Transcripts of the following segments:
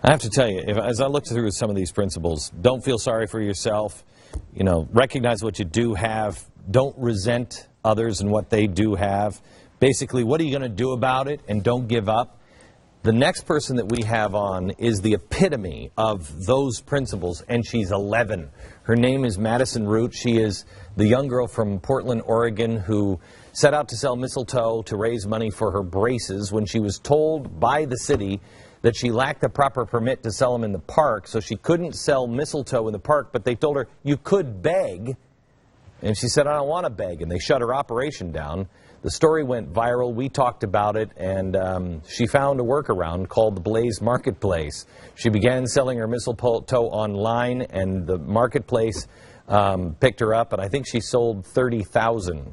I have to tell you, as I look through some of these principles, don't feel sorry for yourself. You know, recognize what you do have. Don't resent others and what they do have. Basically, what are you going to do about it? And don't give up. The next person that we have on is the epitome of those principles, and she's 11. Her name is Madison Root. She is the young girl from Portland, Oregon, who set out to sell mistletoe to raise money for her braces when she was told by the city that she lacked the proper permit to sell them in the park, so she couldn't sell mistletoe in the park, but they told her, you could beg. And she said, I don't want to beg, and they shut her operation down. The story went viral. We talked about it, and she found a workaround called the Blaze Marketplace. She began selling her mistletoe online, and the marketplace picked her up, and I think she sold 30,000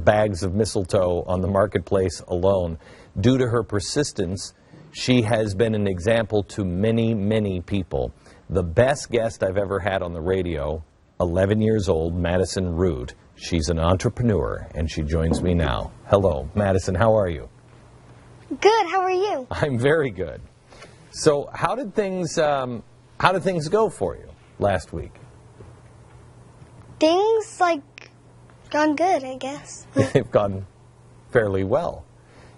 bags of mistletoe on the marketplace alone. Due to her persistence, she has been an example to many, many people. The best guest I've ever had on the radio, 11 years old, Madison Root. She's an entrepreneur, and she joins me now. Hello, Madison. How are you? Good. How are you? I'm very good. So, how did things go for you last week? Things gone good, I guess. They've gone fairly well.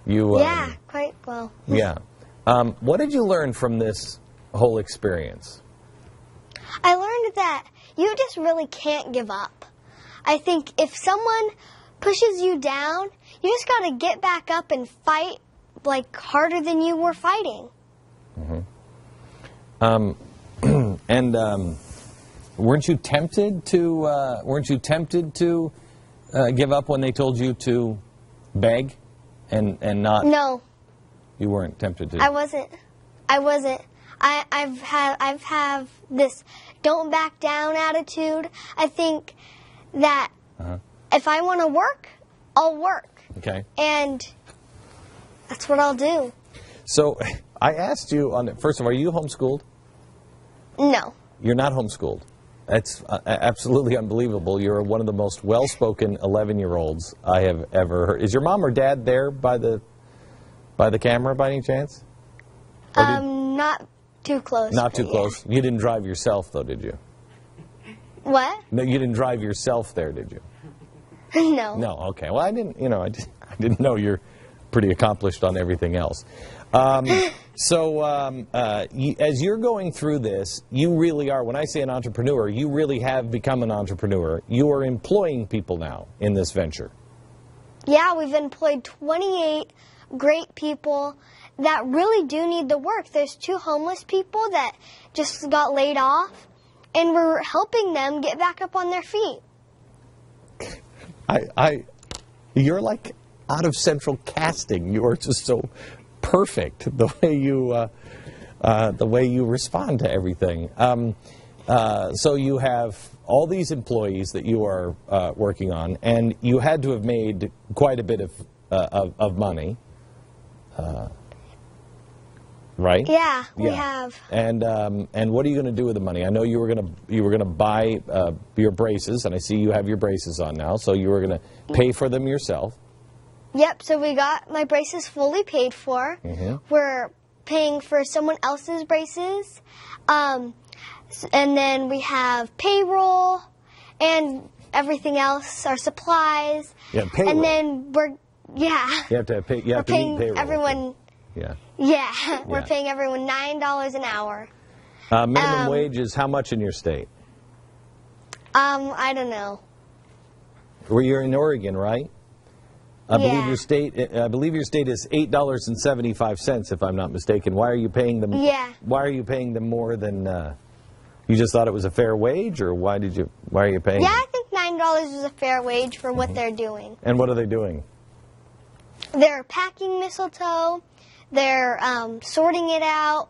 Yeah, quite well. Yeah. What did you learn from this whole experience? I learned that you just really can't give up. I think if someone pushes you down, you just got to get back up and fight harder than you were fighting. Mm-hmm. Weren't you tempted to give up when they told you to beg and not? No. You weren't tempted to. I wasn't. I've had this don't back down attitude. I think that if I want to work, I'll work. Okay. And that's what I'll do. So I asked you first of all, are you homeschooled? No. You're not homeschooled. That's absolutely unbelievable. You're one of the most well-spoken 11-year-olds I have ever heard. Is your mom or dad there by the camera by any chance? Not too close. Not too close. You didn't drive yourself, though, did you? What? No, you didn't drive yourself there, did you? No. No. Okay. Well, I didn't know you're pretty accomplished on everything else. As you're going through this, you really are. When I say an entrepreneur, you really have become an entrepreneur. You are employing people now in this venture. Yeah, we've employed 28 great people that really do need the work. There's 2 homeless people that just got laid off, and we're helping them get back up on their feet. You're like out of central casting. You are just so perfect the way you respond to everything. So you have all these employees that you are working on, and you had to have made quite a bit of money. Right? Yeah, we have. And what are you going to do with the money? I know you were going to buy your braces, and I see you have your braces on now. So you were going to pay for them yourself. Yep. So we got my braces fully paid for. Mm-hmm. We're paying for someone else's braces, and then we have payroll and everything else, our supplies. Yeah, payroll. And then You have to pay. You have to meet payroll. Everyone. Yeah, we're paying everyone $9 an hour. Minimum wage is how much in your state? I don't know. Well, you're in Oregon, right? I believe your state is $8.75, if I'm not mistaken. Why are you paying them? Yeah. Why are you paying them more than? You just thought it was a fair wage, or why are you paying? Yeah, I think $9 is a fair wage for what they're doing. And what are they doing? They're packing mistletoe. They're sorting it out.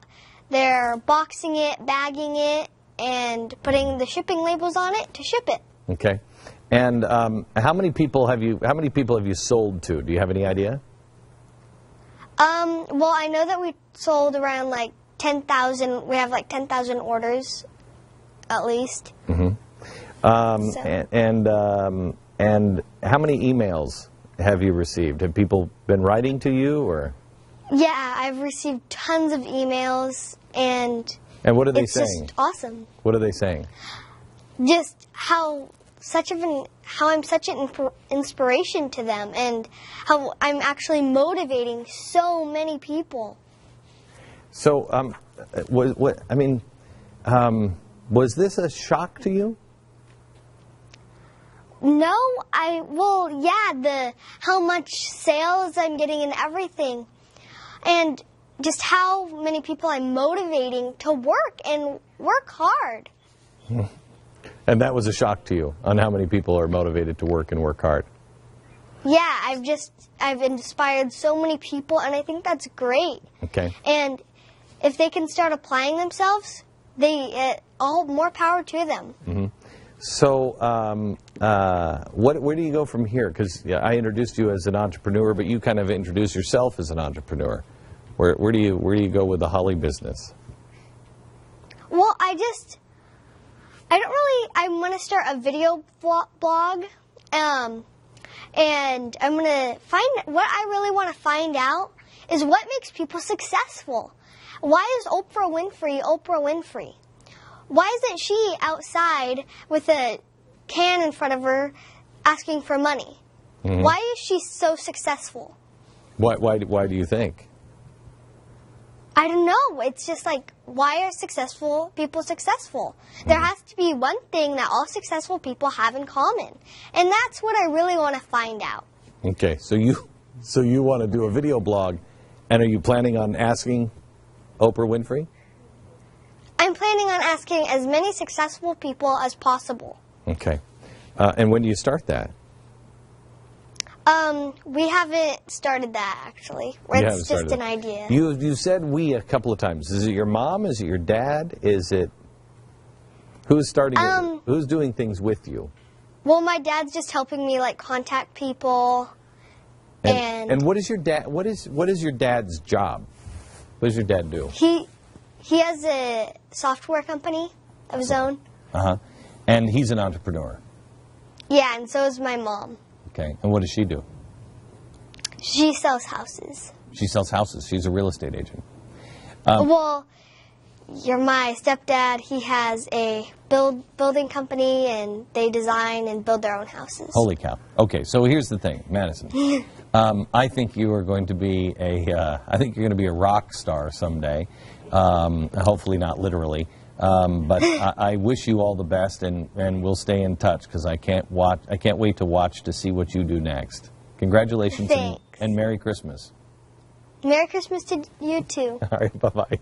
They're boxing it, bagging it, and putting the shipping labels on it to ship it. Okay. And how many people have you sold to? Do you have any idea? Well, I know that we sold around 10,000. We have 10,000 orders, at least. Mm-hmm. And how many emails have you received? Have people been writing to you, or? Yeah, I've received tons of emails, and what are they it's saying? just awesome. What are they saying? Just how I'm such an inspiration to them, and how I'm actually motivating so many people. So, was this a shock to you? No, how much sales I'm getting and everything, and just how many people I'm motivating to work and work hard. And that was a shock to you, on how many people are motivated to work and work hard. Yeah, I've inspired so many people, and I think that's great. Okay. And if they can start applying themselves, all more power to them. Mm-hmm. So, where do you go from here? Because I introduced you as an entrepreneur, but you kind of introduced yourself as an entrepreneur. Where do you go with the Holly business? Well, I'm going to start a video blog, and I'm going to what I really want to find out is what makes people successful. Why is Oprah Winfrey? Why isn't she outside with a can in front of her asking for money? Mm-hmm. Why is she so successful? Why do you think? I don't know. It's just like, why are successful people successful? There has to be one thing that all successful people have in common. And that's what I really want to find out. Okay, so you want to do a video blog, and are you planning on asking Oprah Winfrey? I'm planning on asking as many successful people as possible. Okay. And when do you start that? We haven't started that, actually. It's just an idea. You said we a couple of times. Is it your mom? Is it your dad? Is it... Who's starting it? Who's doing things with you? Well, my dad's just helping me, like, contact people. And what is your dad... What is your dad's job? What does your dad do? He has a software company of his own. Uh-huh. And he's an entrepreneur. Yeah, and so is my mom. Okay. And what does she do? She sells houses. She sells houses. She's a real estate agent. Well, my stepdad, he has a building company, and they design and build their own houses. Holy cow. Okay, so here's the thing, Madison. I think you are going to be a rock star someday. Hopefully not literally. But I wish you all the best, and we'll stay in touch, because I can't wait to see what you do next. Congratulations. Thanks. And Merry Christmas. Merry Christmas to you too. All right, bye-bye.